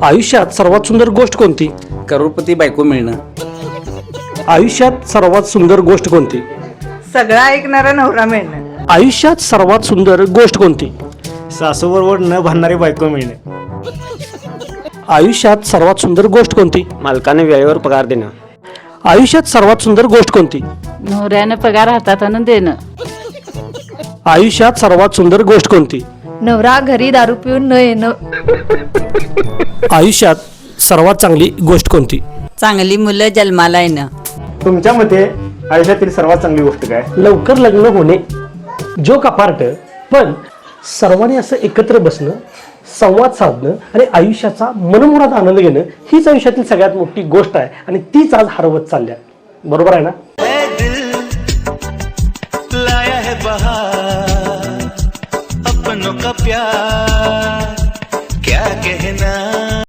आयुष्यात सर्वात सुंदर गोष्ट कोणती? करोडपती बायको मिळणं. आयुष्यात सर्वात सुंदर गोष्ट कोणती? सगळा ऐकणारा नवरा मिळणं. आयुष्यात सर्वात सुंदर गोष्ट कोणती? सासूबरोबर न भांडणारी बायको मिळणे. आयुष्यात सर्वात सुंदर गोष्ट कोणती? मालकाने वेळेवर पगार देणं. आयुष्यात सर्वात सुंदर गोष्ट कोणती? नवऱ्यानं पगार हातात आणून देणं. आयुष्यात सर्वात सुंदर गोष्ट कोणती? नवरा घरी दारू पिऊन न येणं. आयुष्यात सर्वात चांगली गोष्ट कोणती? चांगली मुलं जन्माला येणं. तुमच्या मते आयुष्यातील सर्वात चांगली गोष्ट काय? लवकर लग्न होणे, जोक अपार्ट, पण सर्वांनी असं एकत्र बसणं, संवाद साधणं आणि आयुष्याचा मनमुराद आनंद घेणं हीच आयुष्यातील सगळ्यात मोठी गोष्ट आहे आणि तीच आज हरवत चालल्या. बरोबर आहे ना? लाया है बहार अपनों का प्यार क्या कहना.